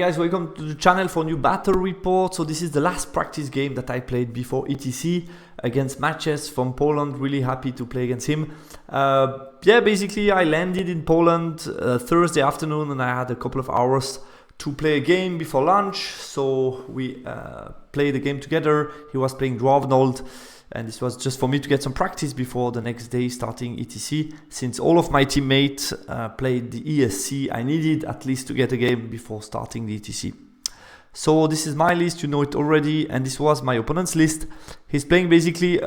Hi guys, welcome to the channel for a new battle report. So this is the last practice game that I played before ETC against Matches from Poland. Really happy to play against him. Basically I landed in Poland Thursday afternoon and I had a couple of hours to play a game before lunch. So we played the game together. He was playing Dwarven and this was just for me to get some practice before the next day starting ETC. Since all of my teammates played the ESC, I needed at least to get a game before starting the ETC. So this is my list, you know it already, and this was my opponent's list. He's playing basically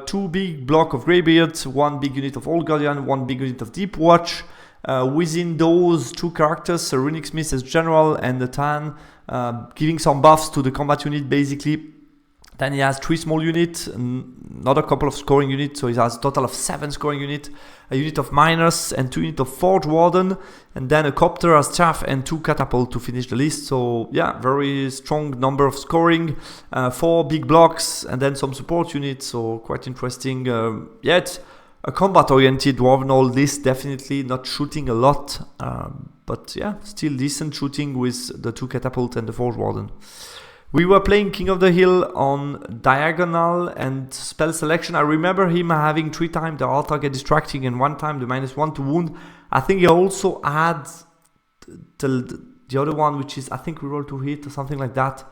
two big block of Greybeards, one big unit of Old Guardian, one big unit of Deep Watch. Within those two characters, Runic Smith as general and the Tan, giving some buffs to the combat unit basically. Then he has 3 small units, another couple of scoring units, so he has a total of 7 scoring units, a unit of miners and 2 units of Forge Warden, and then a copter as chaff and 2 catapult to finish the list. So yeah, very strong number of scoring, 4 big blocks and then some support units, so quite interesting. It's a combat oriented Dwarven list, definitely not shooting a lot, but yeah, still decent shooting with the 2 catapult and the Forge Warden. We were playing King of the Hill on diagonal and spell selection. I remember him having 3 times the all target distracting and 1 time the -1 to wound. I think he also had the other one, which is, I think we rolled to hit or something like that.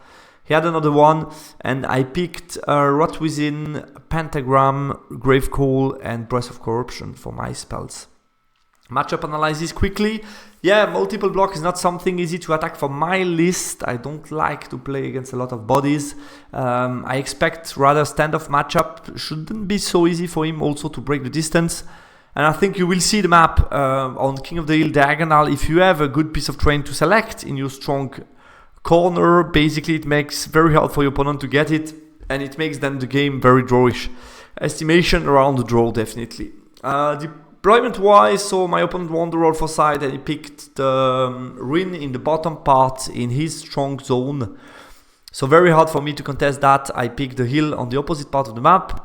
He had another one, and I picked Rot Within, Pentagram, Gravecall, and Breath of Corruption for my spells. Matchup analysis quickly. Yeah, multiple block is not something easy to attack for my list. I don't like to play against a lot of bodies. I expect rather standoff matchup. Shouldn't be so easy for him also to break the distance. And I think you will see the map on King of the Hill diagonal. If you have a good piece of terrain to select in your strong corner, basically it makes very hard for your opponent to get it. And it makes then the game very drawish. Estimation around the draw, definitely. Deployment wise, so my opponent won the roll for side and he picked the Rin in the bottom part in his strong zone. So very hard for me to contest that. I picked the hill on the opposite part of the map.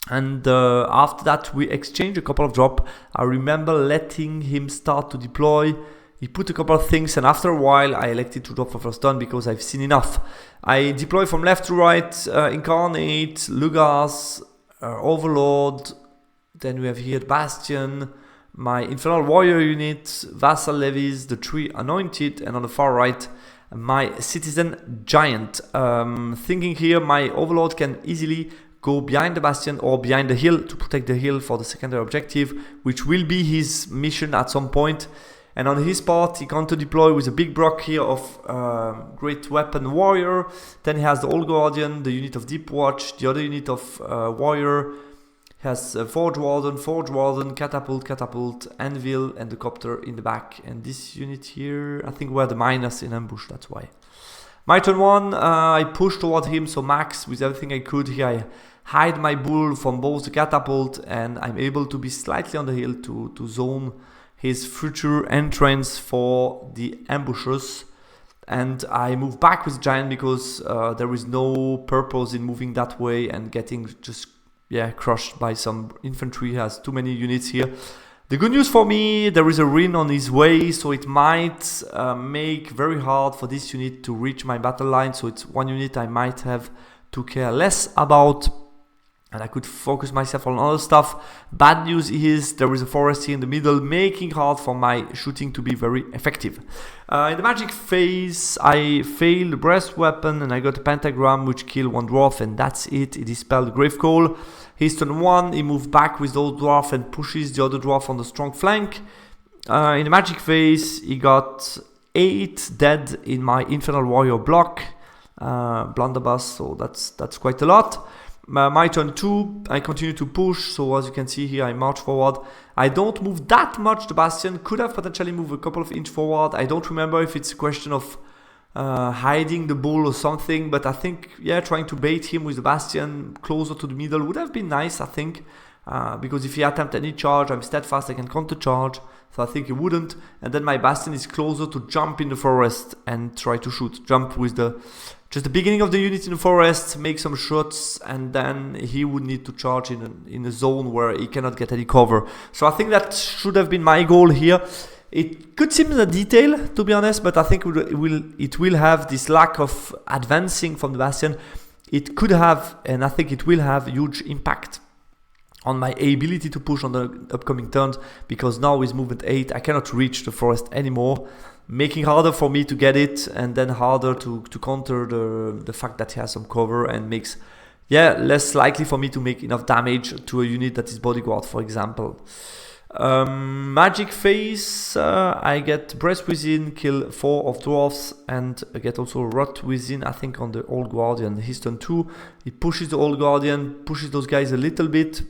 And after that we exchanged a couple of drop. I remember letting him start to deploy. He put a couple of things and after a while I elected to drop for first turn because I've seen enough. I deploy from left to right, Incarnate, Lugas, Overlord. Then we have here Bastion, my Infernal Warrior unit, Vassal Levies, the 3 Anointed, and on the far right, my Citizen Giant. Thinking here, my Overlord can easily go behind the Bastion or behind the hill to protect the hill for the secondary objective, which will be his mission at some point. And on his part, he can deploy with a big block here of Great Weapon Warrior. Then he has the Old Guardian, the unit of Deep Watch, the other unit of Warrior. Has Forge Warden, Catapult, Anvil, and the Copter in the back. And this unit here, I think were the miners in ambush, that's why. My turn 1, I pushed toward him, so max with everything I could here. I hide my bull from both the Catapult, and I'm able to be slightly on the hill to zone his future entrance for the ambushers. And I move back with Giant because there is no purpose in moving that way and getting just crushed by some infantry. Has too many units here. The good news for me, there is a Rin on his way, so it might make very hard for this unit to reach my battle line. So it's one unit I might have to care less about, and I could focus myself on other stuff. Bad news is there is a forest here in the middle, making hard for my shooting to be very effective. In the magic phase, I failed the breast weapon and I got a pentagram which killed 1 dwarf, and that's it. It dispelled Gravecall. His turn 1, he moved back with the old dwarf and pushes the other dwarf on the strong flank. In the magic phase, he got 8 dead in my Infernal Warrior block. Blunderbuss, so that's quite a lot. My turn 2, I continue to push, so as you can see here I march forward. I don't move that much the Bastion, could have potentially moved a couple of inches forward. I don't remember if it's a question of hiding the bull or something, but I think, trying to bait him with the Bastion closer to the middle would have been nice, I think. Because if he attempts any charge, I'm steadfast, I can counter charge, so I think he wouldn't. And then my Bastion is closer to jump in the forest and try to shoot. Jump with just the beginning of the unit in the forest, make some shots, and then he would need to charge in a zone where he cannot get any cover. So I think that should have been my goal here. It could seem a detail, to be honest, but I think it will have this lack of advancing from the Bastion. It could have, and I think it will have, a huge impact on my ability to push on the upcoming turns, because now with movement 8 I cannot reach the forest anymore, making harder for me to get it, and then harder to counter the fact that he has some cover, and makes less likely for me to make enough damage to a unit that is bodyguard, for example. Magic phase, I get Breath Within, kill 4 of Dwarves, and I get also Rot Within, I think, on the Old Guardian. His turn 2, he pushes the Old Guardian, pushes those guys a little bit,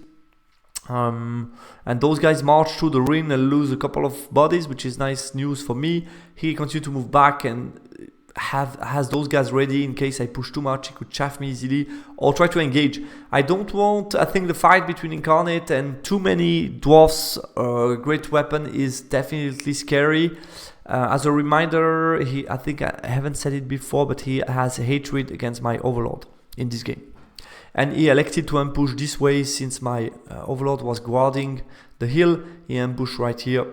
and those guys march through the ring and lose a couple of bodies, which is nice news for me. He continues to move back and has those guys ready in case I push too much. He could chaff me easily or try to engage. I don't want, I think the fight between Incarnate and too many Dwarfs, great weapon, is definitely scary. As a reminder, I think I haven't said it before, but he has hatred against my Overlord in this game. And he elected to ambush this way since my Overlord was guarding the hill. He ambushed right here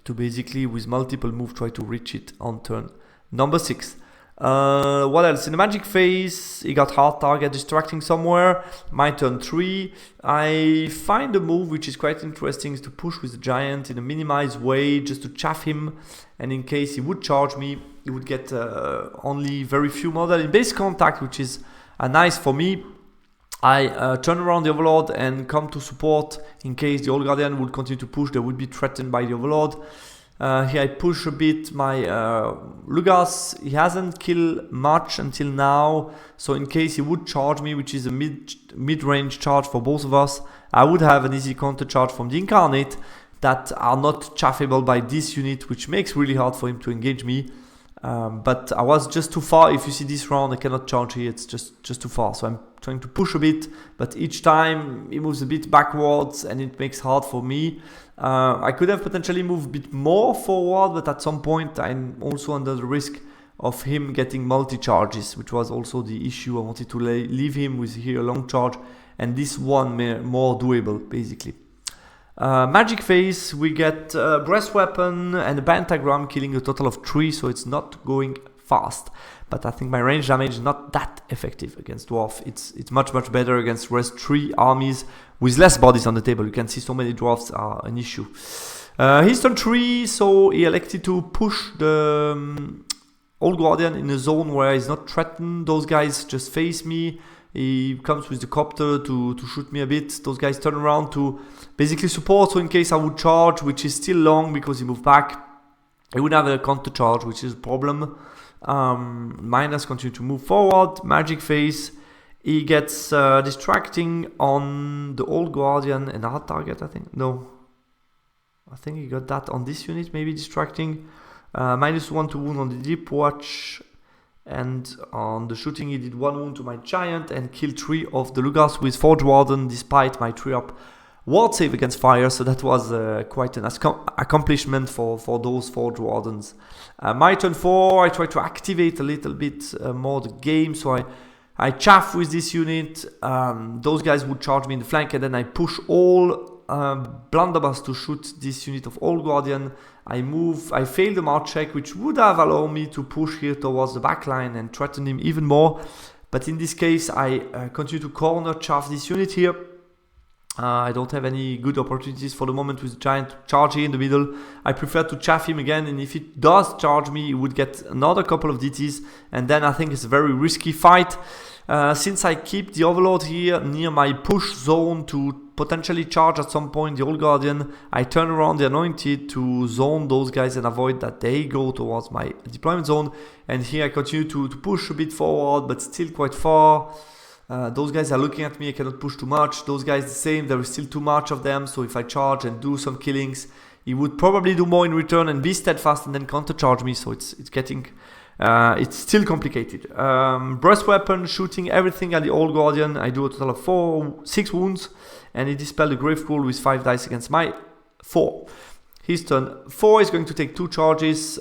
to basically, with multiple moves, try to reach it on turn number 6. What else? In the magic phase, he got hard target distracting somewhere. My turn 3. I find a move which is quite interesting, is to push with the giant in a minimized way, just to chaff him. And in case he would charge me, he would get only very few model in base contact, which is nice for me. I turn around the Overlord and come to support in case the Old Guardian would continue to push. They would be threatened by the Overlord. Here I push a bit my Lugas. He hasn't killed much until now, so in case he would charge me, which is a mid-range charge for both of us, I would have an easy counter charge from the Incarnate that are not chaffable by this unit, which makes really hard for him to engage me. But I was just too far. If you see this round, I cannot charge here, it's just too far. So I'm trying to push a bit, but each time he moves a bit backwards and it makes hard for me. I could have potentially moved a bit more forward, but at some point I'm also under the risk of him getting multi-charges, which was also the issue. I wanted to leave him with here a long charge, and this one more doable, basically. Magic phase, we get breast weapon and a pentagram, killing a total of 3, so it's not going fast. But I think my range damage is not that effective against Dwarf. It's much better against rest 3 armies with less bodies on the table. You can see so many Dwarfs are an issue. His turn 3, so he elected to push the Old Guardian in a zone where he's not threatened. Those guys just face me. He comes with the copter to shoot me a bit. Those guys turn around to basically support, so in case I would charge, which is still long because he moved back, he would have a counter charge, which is a problem. Miners continue to move forward. Magic phase, he gets distracting on the Old Guardian and a hard target, I think. No, I think he got that on this unit, maybe distracting. -1 to wound on the Deep Watch, and on the shooting he did 1 wound to my giant and killed 3 of the Lugas with Forge Warden despite my 3-up ward save against fire, so that was quite an accomplishment for those Forge Wardens. My turn 4, I try to activate a little bit more the game, so I chaff with this unit. Those guys would charge me in the flank, and then I push all blunderbuss to shoot this unit of Old Guardian. I fail the march check, which would have allowed me to push here towards the backline and threaten him even more. But in this case, I continue to corner chaff this unit here. I don't have any good opportunities for the moment with giant charge here in the middle. I prefer to chaff him again, and if it does charge me, he would get another couple of DTs, and then I think it's a very risky fight. Since I keep the Overlord here near my push zone to potentially charge at some point the Old Guardian, I turn around the Anointed to zone those guys and avoid that they go towards my deployment zone. And here I continue to push a bit forward, but still quite far. Those guys are looking at me, I cannot push too much. Those guys the same, there is still too much of them, so if I charge and do some killings, he would probably do more in return and be steadfast and then counter charge me, so it's getting... it's still complicated. Breast weapon, shooting everything at the Old Guardian. I do a total of 6 wounds, and he dispelled the Grave Cruel with 5 dice against my 4. His turn 4 is going to take 2 charges.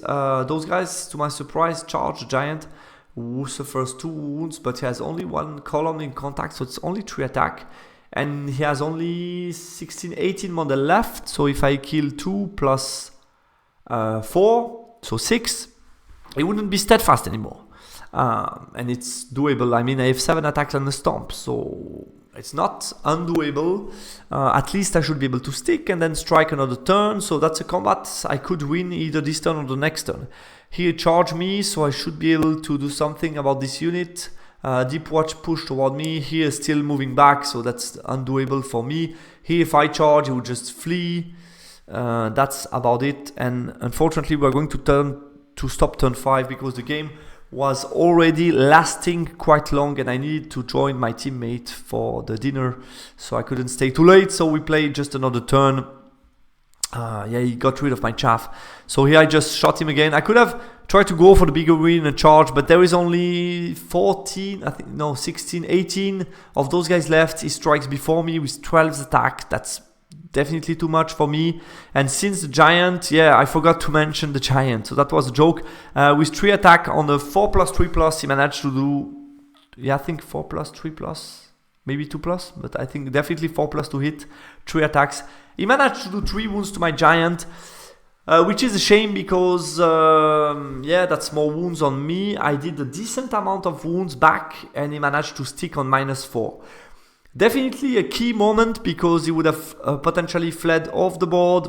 Those guys, to my surprise, charge the giant, who suffers 2 wounds, but he has only 1 column in contact, so it's only 3 attack. And he has only 18 model left, so if I kill 2 plus 4, so 6, it wouldn't be steadfast anymore. And it's doable. I mean, I have 7 attacks and a stomp, so it's not undoable. At least I should be able to stick and then strike another turn. So that's a combat I could win either this turn or the next turn. Here charge me, so I should be able to do something about this unit. Deep Watch push toward me. Here still moving back, so that's undoable for me. Here if I charge, he would just flee. That's about it. And unfortunately we're going to stop turn 5 because the game was already lasting quite long and I needed to join my teammate for the dinner, so I couldn't stay too late, so we played just another turn. Yeah, he got rid of my chaff, so here I just shot him again. I could have tried to go for the bigger win and charge, but there is only 14, I think, no, 16, 18 of those guys left. He strikes before me with 12 attack. That's definitely too much for me. And since the giant, yeah, I forgot to mention the giant, so that was a joke. With 3 attack on the 4+3+, he managed to do, yeah, I think 4+3+, maybe 2+, but I think definitely 4+ to hit, 3 attacks. He managed to do 3 wounds to my giant, which is a shame because, yeah, that's more wounds on me. I did a decent amount of wounds back and he managed to stick on -4. Definitely a key moment because he would have potentially fled off the board.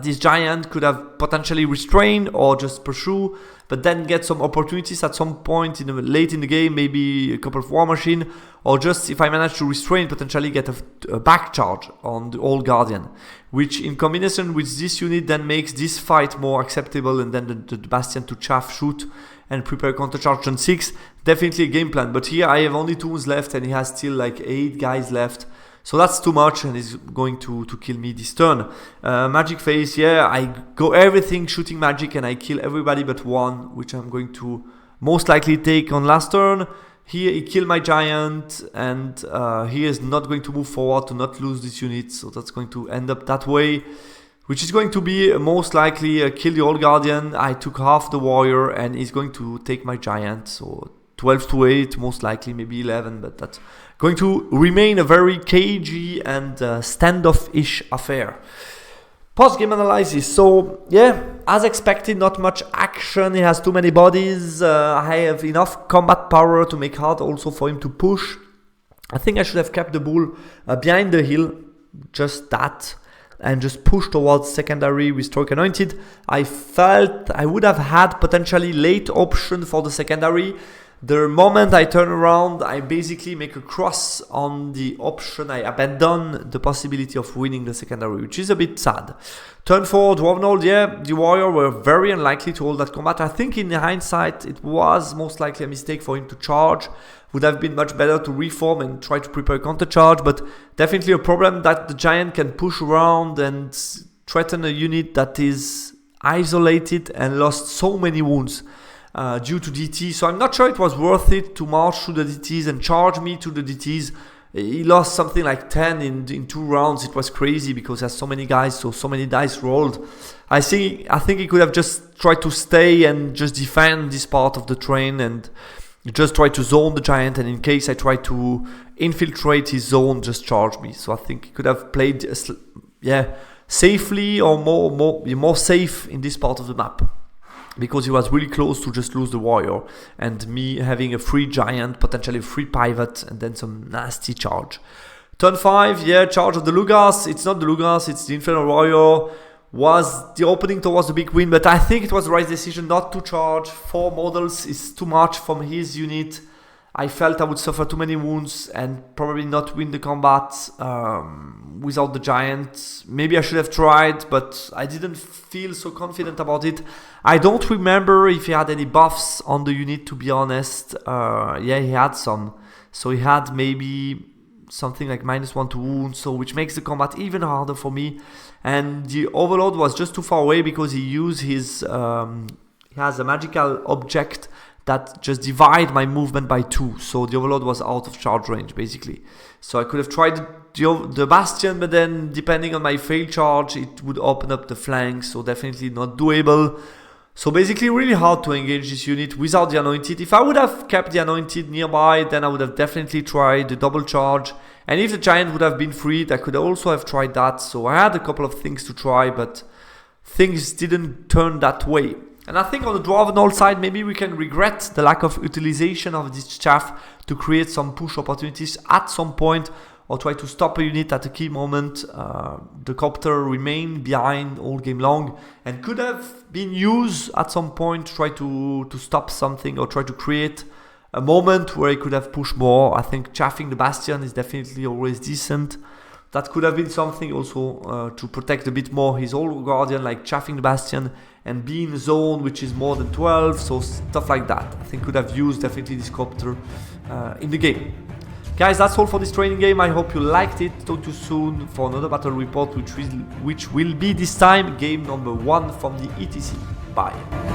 This giant could have potentially restrained or just pursue, but then get some opportunities at some point late in the game, maybe a couple of war machine, or just if I manage to restrain, potentially get a back charge on the old guardian, which in combination with this unit then makes this fight more acceptable, and then the bastion to chaff shoot and prepare counter charge on 6. Definitely a game plan, but here I have only 2 wounds left and he has still like 8 guys left. So that's too much and he's going to kill me this turn. Magic phase, yeah, I go everything shooting magic and I kill everybody but 1, which I'm going to most likely take on last turn. Here he killed my giant and he is not going to move forward to not lose this unit. So that's going to end up that way, which is going to be most likely kill the old guardian. I took half the warrior and he's going to take my giant. So 12 to 8, most likely, maybe 11, but that's going to remain a very cagey and standoff-ish affair. Post-game analysis. So, yeah, as expected, not much action. He has too many bodies. I have enough combat power to make hard also for him to push. I think I should have kept the bull behind the hill, just that, and just push towards secondary with Stroke Anointed. I felt I would have had potentially late option for the secondary. The moment I turn around, I basically make a cross on the option. I abandon the possibility of winning the secondary, which is a bit sad. Turn 4, Dwarven, yeah, the warrior were very unlikely to hold that combat. I think in hindsight, it was most likely a mistake for him to charge. Would have been much better to reform and try to prepare a counter charge, but definitely a problem that the giant can push around and threaten a unit that is isolated and lost so many wounds. Due to DT, so I'm not sure it was worth it to march through the DTs and charge me to the DTs. He lost something like 10 in 2 rounds. It was crazy because there's so many guys, so many dice rolled. I think he could have just tried to stay and just defend this part of the train and just try to zone the giant, and in case I try to infiltrate his zone, just charge me. So I think he could have played safely or more safe in this part of the map, because he was really close to just lose the warrior and me having a free giant, potentially a free pivot, and then some nasty charge. Turn 5, yeah, charge of the Lugas. It's not the Lugas, it's the Infernal warrior. Was the opening towards the big win, but I think it was the right decision not to charge. 4 models is too much from his unit. I felt I would suffer too many wounds and probably not win the combat without the giant. Maybe I should have tried, but I didn't feel so confident about it. I don't remember if he had any buffs on the unit, to be honest. Yeah, he had some. So he had maybe something like -1 to wounds, so which makes the combat even harder for me. And the Overlord was just too far away because he used his... he has a magical object that just divide my movement by 2. So the Overlord was out of charge range, basically. So I could have tried the Bastion, but then depending on my failed charge, it would open up the flanks. So definitely not doable. So basically really hard to engage this unit without the Anointed. If I would have kept the Anointed nearby, then I would have definitely tried the double charge. And if the giant would have been freed, I could also have tried that. So I had a couple of things to try, but things didn't turn that way. And I think on the Dwarven side, maybe we can regret the lack of utilization of this chaff to create some push opportunities at some point, or try to stop a unit at a key moment. The copter remained behind all game long and could have been used at some point to try to stop something or try to create a moment where he could have pushed more. I think chaffing the Bastion is definitely always decent. That could have been something also to protect a bit more his old Guardian, like chaffing the Bastion and be in a zone which is more than 12, so stuff like that. I think could have used definitely this copter in the game. Guys, that's all for this training game. I hope you liked it. Talk to you soon for another battle report, which will be this time game number 1 from the ETC. Bye.